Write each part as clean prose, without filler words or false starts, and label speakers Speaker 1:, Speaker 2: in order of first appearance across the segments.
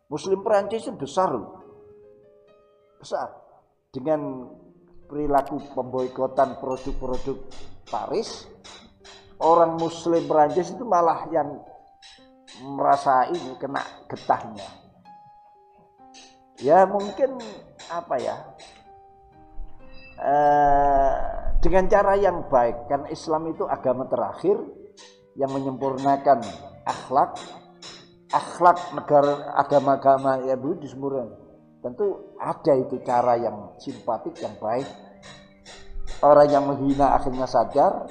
Speaker 1: Muslim Perancis itu besar loh. Besar. Dengan perilaku pemboikotan produk-produk Paris, orang Muslim Perancis itu malah yang merasa ini kena getahnya. Ya mungkin apa ya, dengan cara yang baik, kan Islam itu agama terakhir yang menyempurnakan akhlak negara agama-agama ya bu disempurnakan. Tentu ada itu cara yang simpatik, yang baik. Orang yang menghina akhirnya sadar,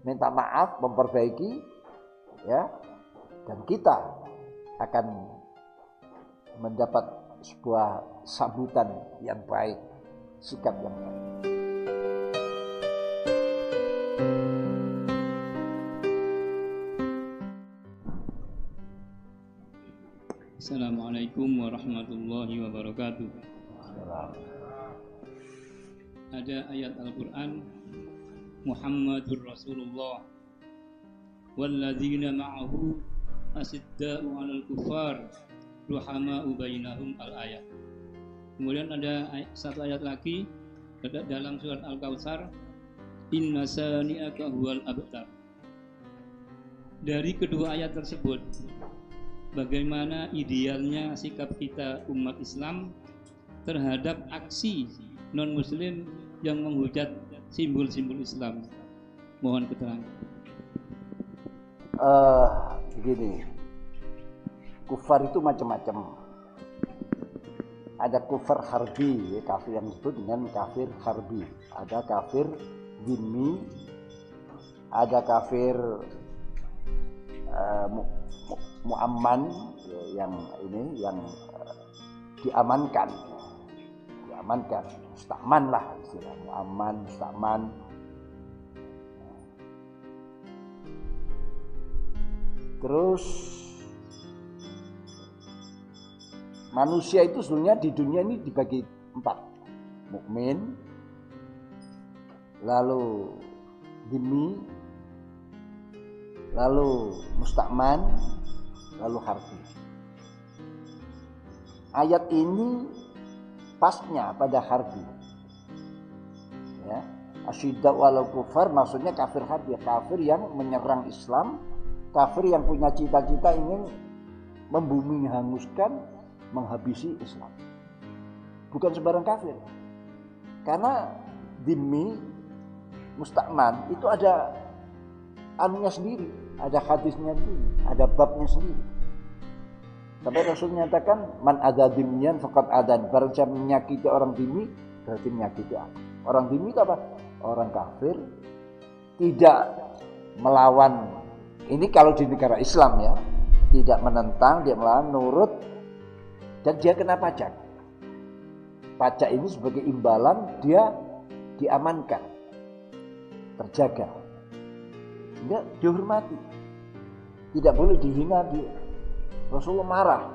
Speaker 1: minta maaf, memperbaiki, ya, dan kita akan mendapat sebuah sambutan yang baik, sikap yang baik.
Speaker 2: Assalamualaikum warahmatullahi wabarakatuh. Ada ayat Al-Quran, Muhammadur Rasulullah walladzina ma'ahu asidda'u 'alal kuffar ruhama'u bainahum al-ayat. Kemudian ada satu ayat lagi dalam surat Al-Kautsar, inna sani'aka huwal abtar. Dari kedua ayat tersebut, bagaimana idealnya sikap kita umat Islam terhadap aksi non-muslim yang menghujat simbol-simbol Islam? Mohon keterangan.
Speaker 1: Begini, kufar itu macam-macam. Ada kufar harbi, ya, kafir yang disebut dengan kafir harbi. Ada kafir dhimmi, ada kafir mu'amman, ya, yang ini yang diamankan, mustakman lah istilah mu'amman, mustakman. Terus manusia itu sebenarnya di dunia ini dibagi 4, mukmin, lalu dhimmi, lalu mustakman, lalu harbi. Ayat ini pasnya pada harbi, ya. Asyidda walau kufar maksudnya kafir harbi, kafir yang menyerang Islam, kafir yang punya cita-cita ingin membumi hanguskan, menghabisi Islam. Bukan sembarang kafir. Karena dhimmi, mustakman itu ada anunya sendiri, ada hadisnya sendiri, ada babnya sendiri. Sampai Rasul menyatakan man ada dhimmiyan faqad adan, barang siapa menyakiti orang dhimmi berarti menyakiti aku. Orang dhimmi itu apa? Orang kafir, tidak melawan. Ini kalau di negara Islam ya, tidak menentang, dia melawan, nurut, dan dia kena pajak. Pajak ini sebagai imbalan dia diamankan, terjaga, sehingga dihormati, tidak boleh dihina dia. Rasulullah marah.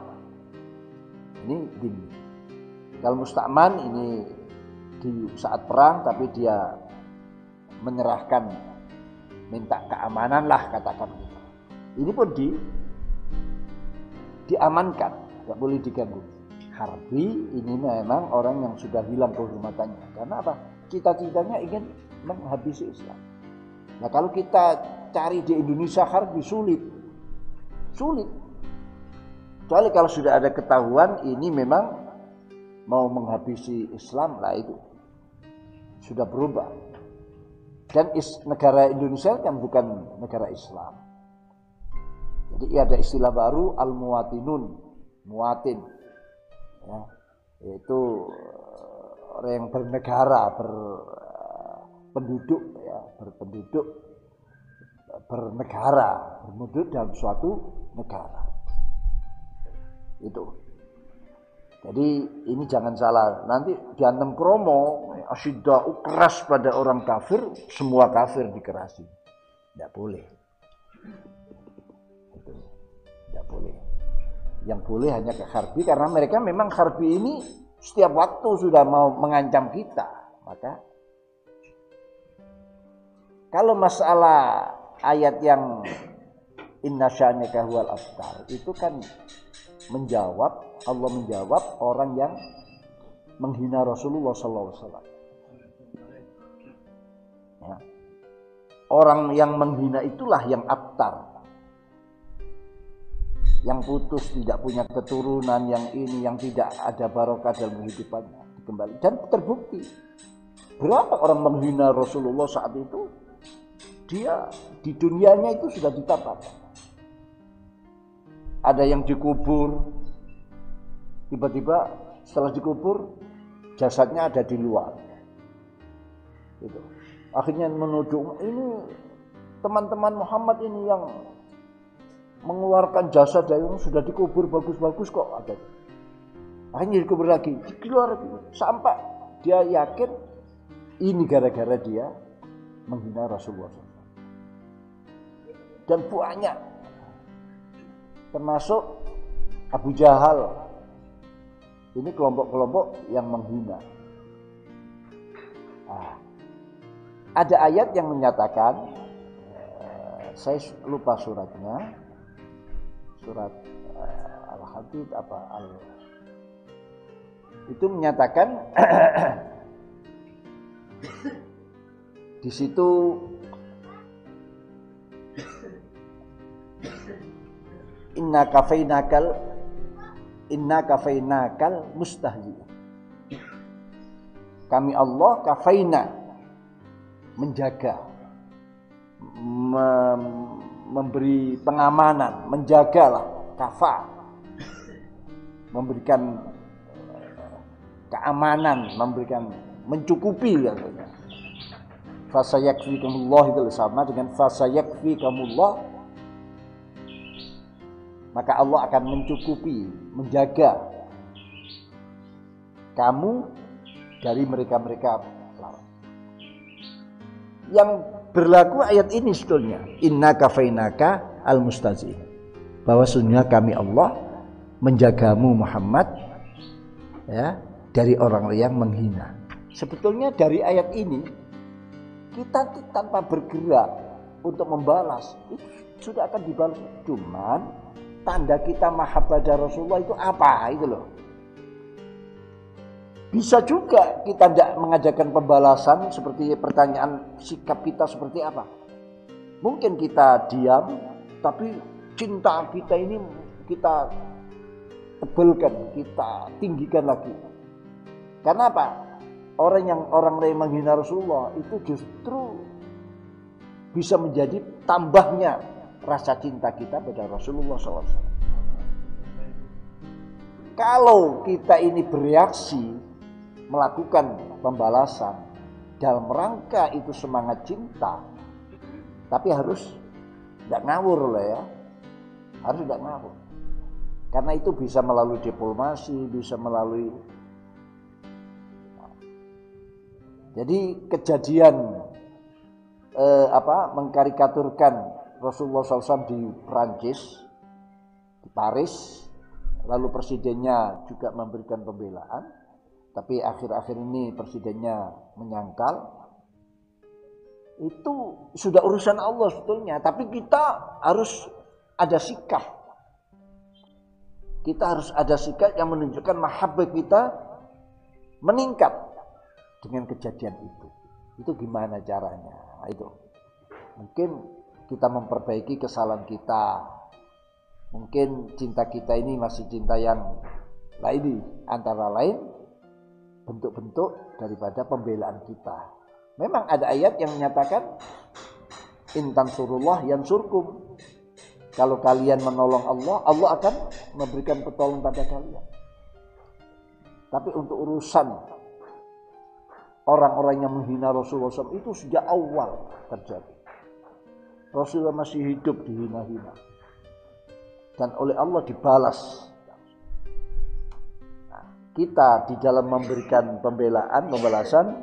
Speaker 1: Ini dhimmi. Kalau mustakman ini di saat perang, tapi dia menyerahkan, minta keamanan lah katakan gitu. Ini pun diamankan, tidak boleh diganggu. Harbi ini memang orang yang sudah hilang kehormatannya. Karena apa? Cita-citanya ingin menghabisi Islam. Nah kalau kita cari di Indonesia harbi sulit. Kecuali kalau sudah ada ketahuan ini memang mau menghabisi Islam, lah itu sudah berubah. Dan negara Indonesia kan bukan negara Islam. Jadi ada istilah baru al-muwatinun, muwatin, ya, yaitu orang yang bernegara, berpenduduk, ya, bernegara, berpenduduk dalam suatu negara. Itu. Jadi ini jangan salah. Nanti diantem kromo, asyidda keras pada orang kafir, semua kafir dikerasi. Tidak boleh. Itu. Tidak boleh. Yang boleh hanya ke harbi, karena mereka memang harbi ini setiap waktu sudah mau mengancam kita. Maka kalau masalah ayat yang inna sya'naka huwal abtar itu kan Allah menjawab orang yang menghina Rasulullah SAW. Ya. Orang yang menghina itulah yang abtar, yang putus, tidak punya keturunan, yang ini, yang tidak ada barokah dalam kehidupannya, kembali. Dan terbukti berapa orang menghina Rasulullah saat itu, dia di dunianya itu sudah ditampakkan. Ada yang dikubur, tiba-tiba setelah dikubur jasadnya ada di luar. Gitu. Akhirnya menuduh, ini teman-teman Muhammad ini yang mengeluarkan jasad yang sudah dikubur bagus-bagus kok ada. Akhirnya dikubur lagi, keluar lagi, sampai dia yakin ini gara-gara dia menghina Rasulullah SAW. Dan banyak, termasuk Abu Jahal. Ini kelompok-kelompok yang menghina. Nah, ada ayat yang menyatakan, saya lupa suratnya, surat Al-Hadid itu menyatakan di situ inna kafainakal mustahzi. Kami Allah kafaina, menjaga, memberi pengamanan, menjagalah, kafa, memberikan keamanan, memberikan, mencukupi katanya. Fasayakfikumullah itu sama dengan fasayakfikumullah, maka Allah akan mencukupi, menjaga kamu dari mereka-mereka lawan. Yang berlaku ayat ini sebetulnya, inna kafainaka al-mustahzi, bahwa sesungguhnya kami Allah menjagamu Muhammad, ya, dari orang yang menghina. Sebetulnya dari ayat ini kita tanpa bergerak untuk membalas itu sudah akan dibalas. Cuman tanda kita mahabbah Rasulullah itu apa itu loh. Bisa juga kita tidak mengajarkan pembalasan seperti pertanyaan sikap kita seperti apa. Mungkin kita diam, tapi cinta kita ini kita tebalkan, kita tinggikan lagi. Karena apa? Orang yang menghina Rasulullah itu justru bisa menjadi tambahnya rasa cinta kita pada Rasulullah SAW. Kalau kita ini bereaksi melakukan pembalasan dalam rangka itu semangat cinta, tapi harus tidak ngawur loh ya, harus tidak ngawur. Karena itu bisa melalui diplomasi, bisa melalui. Jadi kejadian mengkarikaturkan Rasulullah SAW di Prancis, di Paris, lalu presidennya juga memberikan pembelaan, tapi akhir-akhir ini presidennya menyangkal. Itu sudah urusan Allah sebetulnya, tapi kita harus ada sikap. Kita harus ada sikap yang menunjukkan mahabbah kita meningkat dengan kejadian itu. Itu gimana caranya? Nah, itu mungkin kita memperbaiki kesalahan kita. Mungkin cinta kita ini masih cinta yang lain, antara lain bentuk-bentuk daripada pembelaan kita. Memang ada ayat yang menyatakan in tansurullah yansurkum. Kalau kalian menolong Allah, Allah akan memberikan pertolongan pada kalian. Tapi untuk urusan orang-orang yang menghina Rasulullah SAW itu sejak awal terjadi. Rasulullah masih hidup dihina-hina, dan oleh Allah dibalas. Nah, kita di dalam memberikan pembalasan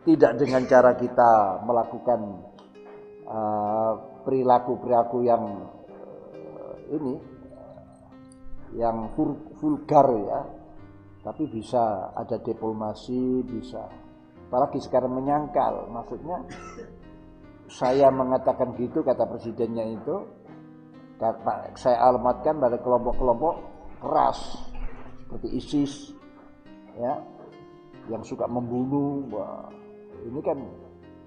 Speaker 1: tidak dengan cara kita melakukan perilaku-perilaku yang yang vulgar ya, tapi bisa ada diplomasi, bisa. Apalagi sekarang menyangkal, maksudnya saya mengatakan gitu, kata presidennya itu, saya alamatkan pada kelompok-kelompok keras seperti ISIS, ya, yang suka membunuh. Wah, ini kan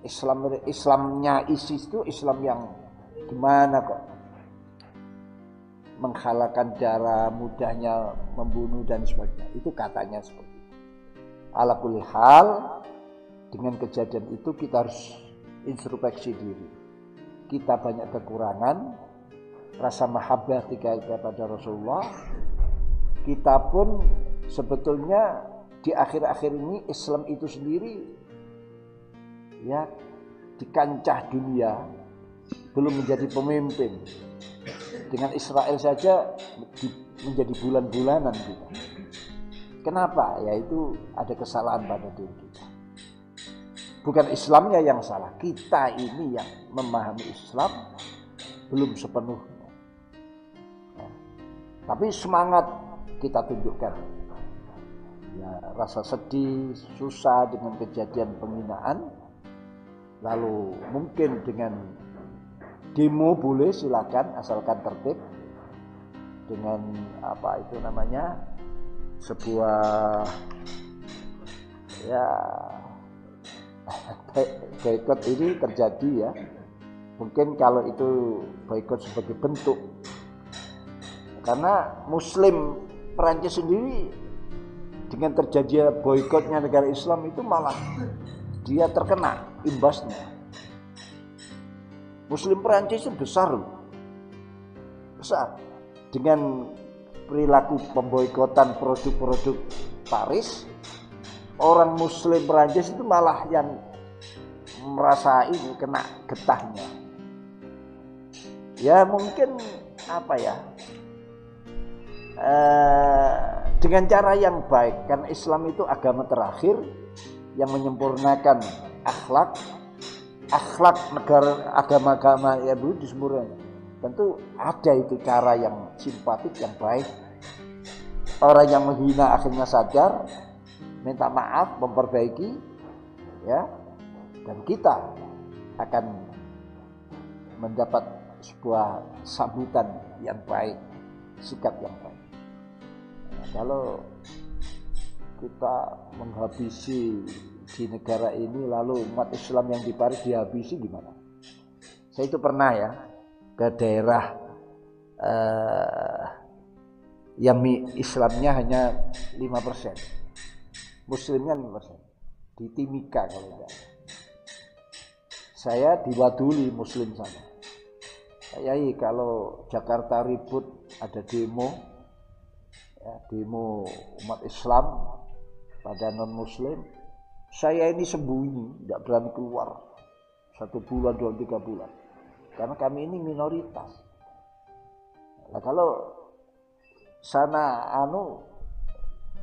Speaker 1: Islamnya ISIS itu Islam yang gimana kok? Menghalalkan darah, mudahnya membunuh dan sebagainya. Itu katanya seperti itu. Ala kulli hal, dengan kejadian itu kita harus introspeksi diri. Kita banyak kekurangan, rasa mahabbah kepada Rasulullah. Kita pun sebetulnya di akhir-akhir ini Islam itu sendiri, ya, di kancah dunia belum menjadi pemimpin. Dengan Israel saja menjadi bulan-bulanan kita. Kenapa? Yaitu ada kesalahan pada diri kita. Bukan Islamnya yang salah, kita ini yang memahami Islam belum sepenuhnya. Ya. Tapi semangat kita tunjukkan. Ya, rasa sedih, susah dengan kejadian penghinaan. Lalu mungkin dengan demo boleh, silakan, asalkan tertib. Dengan apa itu namanya, sebuah, ya, boikot ini terjadi, ya. Mungkin kalau itu boikot sebagai bentuk, karena Muslim Perancis sendiri dengan terjadinya boikotnya negara Islam itu malah dia terkena imbasnya. Muslim Perancis itu besar loh. Besar. Dengan perilaku pemboikotan produk-produk Paris, orang Muslim Perancis itu malah yang merasa ini kena getahnya. Ya mungkin apa ya, dengan cara yang baik, karena Islam itu agama terakhir yang menyempurnakan akhlak negara, agama-agama ya dulu disempurnakan. Tentu ada itu cara yang simpatik, yang baik. Orang yang menghina akhirnya sadar, minta maaf, memperbaiki, ya, dan kita akan mendapat sebuah sambutan yang baik, sikap yang baik. Nah, kalau kita menghabisi di negara ini, lalu umat Islam yang di Paris dihabisi gimana? Saya itu pernah, ya, ke daerah yang Islamnya hanya 5%, Muslimnya 5%, di Timika kalau tidak. Saya diwaduli Muslim sana. Yai, kalau Jakarta ribut, ada demo, ya, demo umat Islam pada non-Muslim, saya ini sembunyi, tidak berani keluar 1 bulan, 2, 3 bulan, karena kami ini minoritas. Nah, kalau sana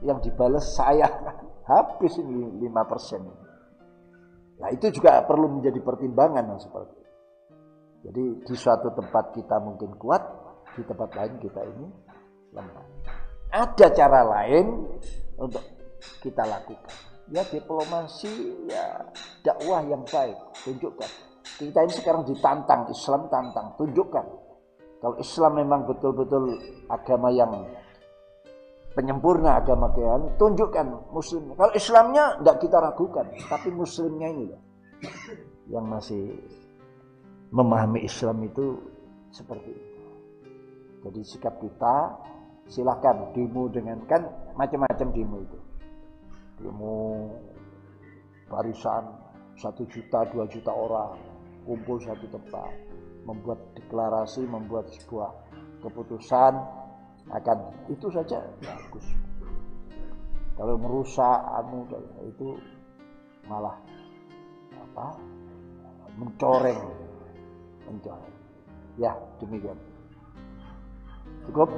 Speaker 1: yang dibalas saya habis ini 5%. Nah, itu juga perlu menjadi pertimbangan yang seperti itu. Jadi di suatu tempat kita mungkin kuat, di tempat lain kita ini lemah. Ada cara lain untuk kita lakukan. Ya diplomasi, ya dakwah yang baik, tunjukkan. Kita ini sekarang ditantang, Islam tantang, tunjukkan. Kalau Islam memang betul-betul agama yang penyempurna, agama kalian, tunjukkan Muslim. Kalau Islamnya tidak kita ragukan, tapi Muslimnya ini loh, yang masih memahami Islam itu seperti itu. Jadi sikap kita, silakan demo dengan, kan macam-macam demo itu. Demo barisan 1 juta, 2 juta orang kumpul satu tempat, membuat deklarasi, membuat sebuah keputusan, akan itu saja bagus. Kalau merusak itu malah mencoreng. Ya, demikian. Cukup.